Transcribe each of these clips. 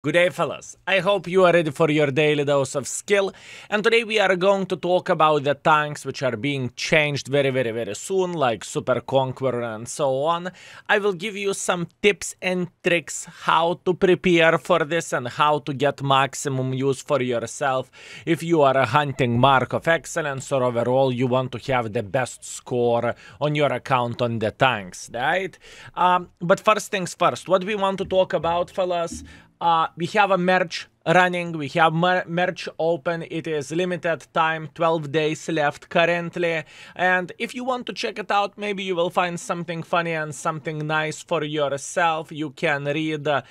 Good day, fellas. I hope you are ready for your daily dose of skill. And today we are going to talk about the tanks which are being changed very soon, like Super Conqueror and so on. I will give you some tips and tricks how to prepare for this and how to get maximum use for yourself if you are hunting Mark of Excellence or overall you want to have the best score on your account on the tanks, right? But first things first, what we want to talk about, fellas, we have a merge running, we have merge open, it is limited time, 12 days left currently, and if you want to check it out, maybe you will find something funny and something nice for yourself. You can read the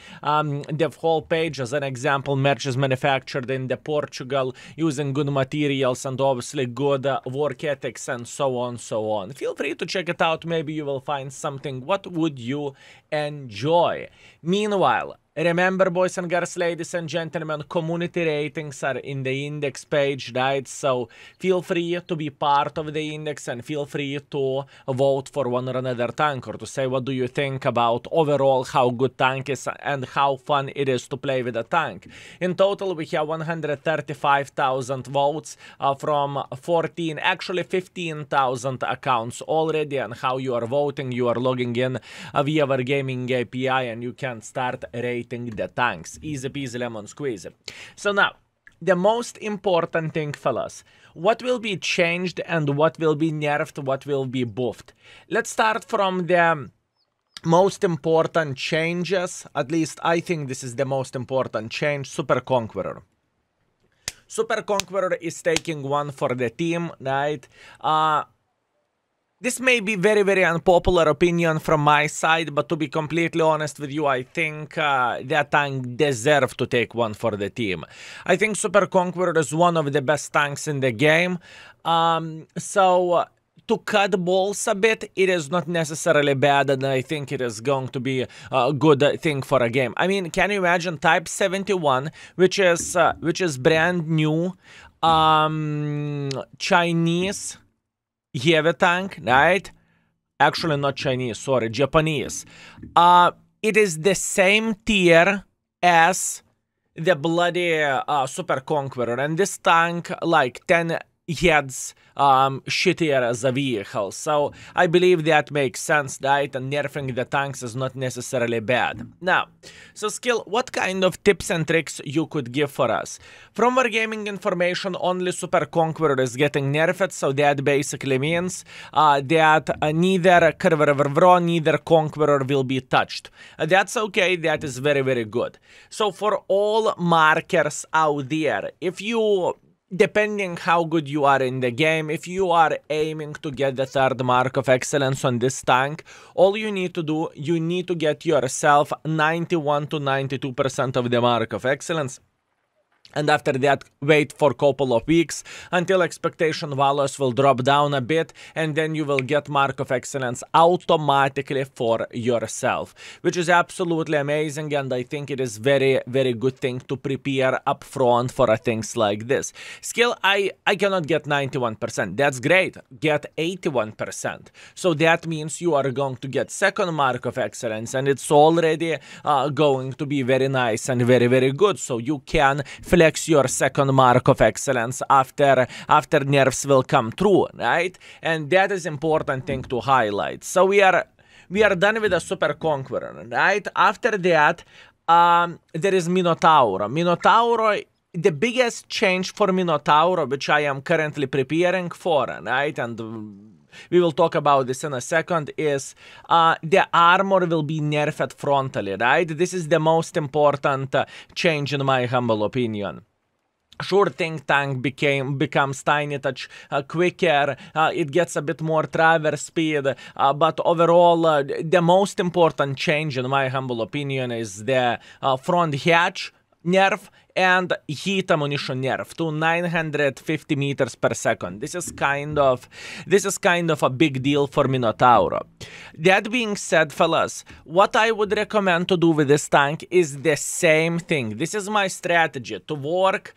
whole page. As an example, merch is manufactured in Portugal using good materials and obviously good work ethics and so on. Feel free to check it out, maybe you will find something what would you enjoy. Meanwhile, remember, boys and girls, ladies and gentlemen, community ratings are in the index page, right? So feel free to be part of the index and feel free to vote for one or another tank or to say what do you think about overall how good tank is and how fun it is to play with a tank. In total, we have 135,000 votes from 15,000 accounts already, and how you are voting, you are logging in via our gaming API and you can start rating the tanks. Easy peasy lemon squeezy. So now, the most important thing, fellas, what will be changed and what will be nerfed, what will be buffed. Let's start from the most important changes. At least I think this is the most important change. Super Conqueror. Super Conqueror is taking one for the team, right? This may be very unpopular opinion from my side, but to be completely honest with you, I think that tank deserves to take one for the team. I think Super Conqueror is one of the best tanks in the game. So to cut balls a bit, it is not necessarily bad, and I think it is going to be a good thing for a game. I mean, can you imagine Type 71, which is brand new Chinese heavy tank, right? Actually, not Chinese, sorry, Japanese. It is the same tier as the bloody Super Conqueror, and this tank, like 10 heads shittier as a vehicle. So I believe that makes sense, right? And nerfing the tanks is not necessarily bad. Now, so Skill, what kind of tips and tricks you could give for us? From our gaming information, only Super Conqueror is getting nerfed, so that basically means that neither Curver neither Conqueror will be touched. That's okay, that is very good. So for all markers out there, if you, depending how good you are in the game, if you are aiming to get the third Mark of Excellence on this tank, all you need to do, you need to get yourself 91 to 92% of the Mark of Excellence. And after that, wait for a couple of weeks until expectation values will drop down a bit, and then you will get Mark of Excellence automatically for yourself, which is absolutely amazing, and I think it is very good thing to prepare up front for things like this. Skill, I cannot get 91%. That's great. Get 81%. So that means you are going to get second Mark of Excellence, and it's already going to be very nice and very good. So you can flex your second Mark of Excellence after nerfs will come through, right? And that is important thing to highlight. So we are done with the Super Conqueror, right? After that, there is Minotauro. Minotauro, the biggest change for Minotauro, which I am currently preparing for, right? And we will talk about this in a second, is the armor will be nerfed frontally, right? This is the most important change in my humble opinion. Sure thing, tank becomes tiny touch quicker, it gets a bit more traverse speed, but overall the most important change in my humble opinion is the front hatch nerf and heat ammunition nerf to 950 meters per second. This is kind of a big deal for Minotauro. That being said, fellas, what I would recommend to do with this tank is the same thing. This is my strategy, to work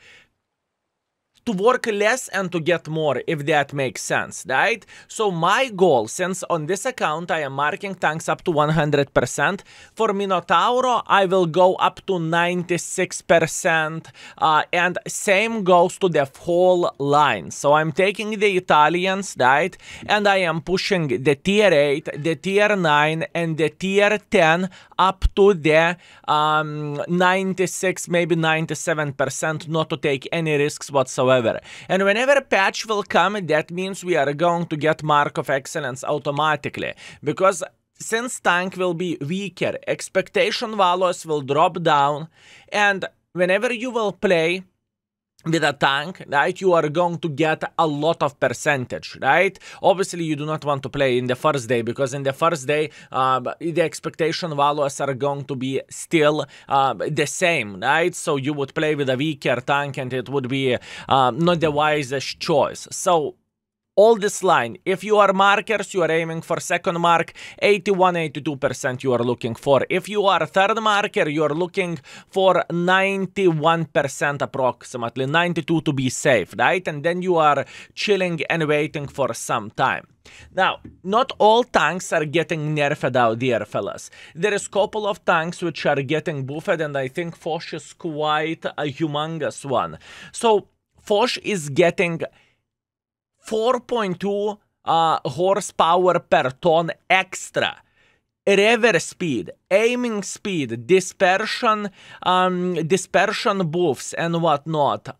to work less and to get more, if that makes sense, right? So my goal, since on this account I am marking tanks up to 100%, for Minotauro I will go up to 96%, and same goes to the whole line. So I'm taking the Italians, right, and I am pushing the tier 8, the tier 9, and the tier 10 up to the 96, maybe 97%, not to take any risks whatsoever. And whenever a patch will come, that means we are going to get Mark of Excellence automatically, because since tank will be weaker, expectation values will drop down, and whenever you will play with a tank, right, you are going to get a lot of percentage, right? Obviously, you do not want to play in the first day, because in the first day, the expectation values are going to be still the same, right? So you would play with a weaker tank, and it would be not the wisest choice. So all this line, if you are markers, you are aiming for second mark, 81-82% you are looking for. If you are third marker, you are looking for 91% approximately, 92 to be safe, right? And then you are chilling and waiting for some time. Now, not all tanks are getting nerfed out there, fellas. There is a couple of tanks which are getting buffed, and I think Foch is quite a humongous one. So Foch is getting 4.2 horsepower per ton extra. Reverse speed, aiming speed, dispersion, dispersion buffs, and whatnot.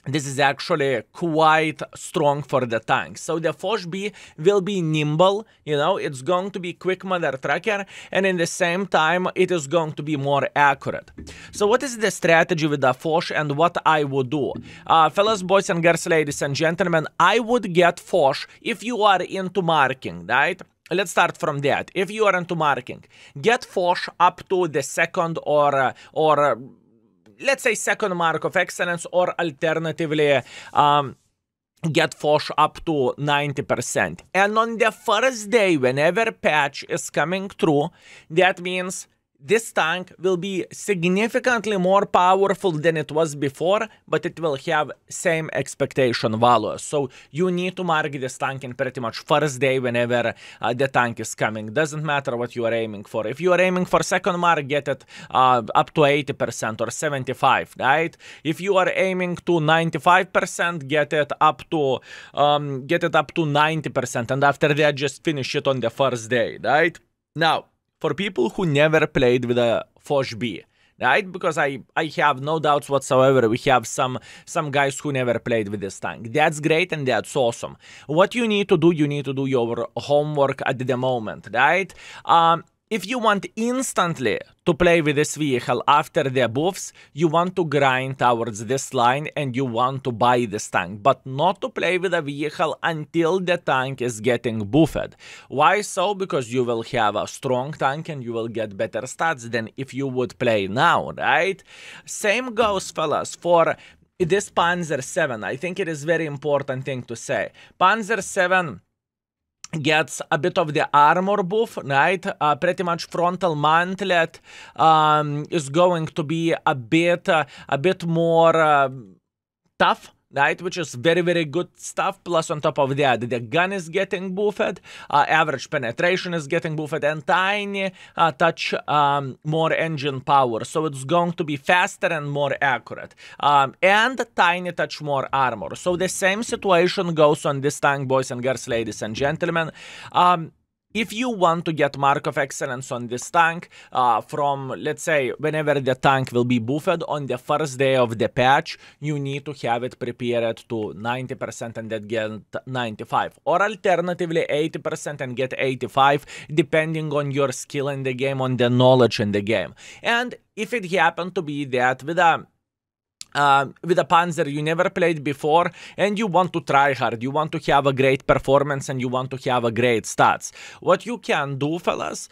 This is actually quite strong for the tank. So the Foch B will be nimble, you know, it's going to be quick mother trucker, and in the same time, it is going to be more accurate. So what is the strategy with the Foch and what I would do? Fellas, boys and girls, ladies and gentlemen, I would get Foch if you are into marking, right? Let's start from that. If you are into marking, get Foch up to the second or let's say second Mark of Excellence, or alternatively get Foch up to 90%. And on the first day, whenever patch is coming through, that means this tank will be significantly more powerful than it was before, but it will have same expectation values. So you need to mark this tank in pretty much first day whenever the tank is coming. Doesn't matter what you are aiming for. If you are aiming for second mark, get it up to 80% or 75%, right? If you are aiming to 95%, get it up to 90%, and after that, just finish it on the first day, right? Now, for people who never played with a Foch B, right? Because I have no doubts whatsoever, we have some guys who never played with this tank. That's great and that's awesome. What you need to do your homework at the moment, right? If you want instantly to play with this vehicle after the buffs, you want to grind towards this line and you want to buy this tank, but not to play with a vehicle until the tank is getting buffed. Why so? Because you will have a strong tank and you will get better stats than if you would play now, right? Same goes, fellas, for this Panzer 7. I think it is very important thing to say. Panzer 7 gets a bit of the armor buff, right? Pretty much frontal mantlet is going to be a bit more tough, right? Which is very, very good stuff. Plus, on top of that, the gun is getting buffed, average penetration is getting buffed, and tiny touch more engine power. So it's going to be faster and more accurate. And tiny touch more armor. So the same situation goes on this tank, boys and girls, ladies and gentlemen. If you want to get Mark of Excellence on this tank from, let's say, whenever the tank will be buffed on the first day of the patch, you need to have it prepared to 90% and then get 95. Or alternatively, 80% and get 85, depending on your skill in the game, on the knowledge in the game. And if it happened to be that with a Panzer you never played before and you want to try hard, you want to have a great performance and you want to have a great stats, what you can do, fellas,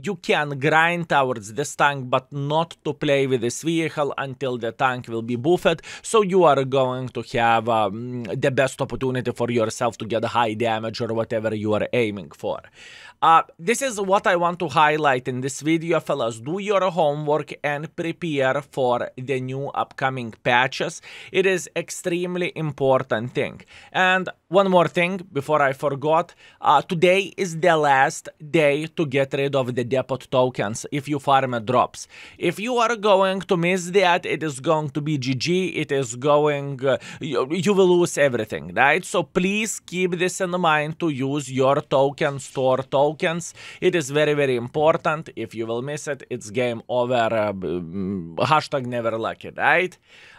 you can grind towards this tank, but not to play with this vehicle until the tank will be buffed, so you are going to have the best opportunity for yourself to get high damage or whatever you are aiming for. This is what I want to highlight in this video, fellas. Do your homework and prepare for the new upcoming patches. It is extremely important thing. And one more thing before I forgot, today is the last day to get rid of the depot tokens if you farm drops. If you are going to miss that, it is going to be GG, it is going, you will lose everything, right? So please keep this in mind to use your token store tokens. It is very, very important. If you will miss it, it's game over. Hashtag never lucky, right?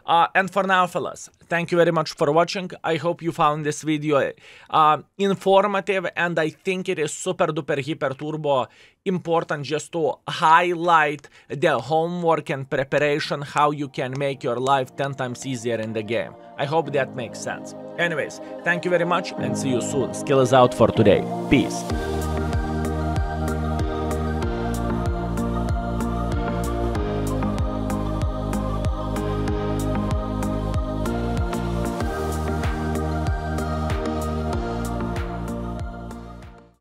And for now, fellas, thank you very much for watching. I hope you found this video informative, and I think it is super duper hyper turbo important just to highlight the homework and preparation, how you can make your life 10 times easier in the game. I hope that makes sense. Anyways, thank you very much and see you soon. Skill is out for today. Peace.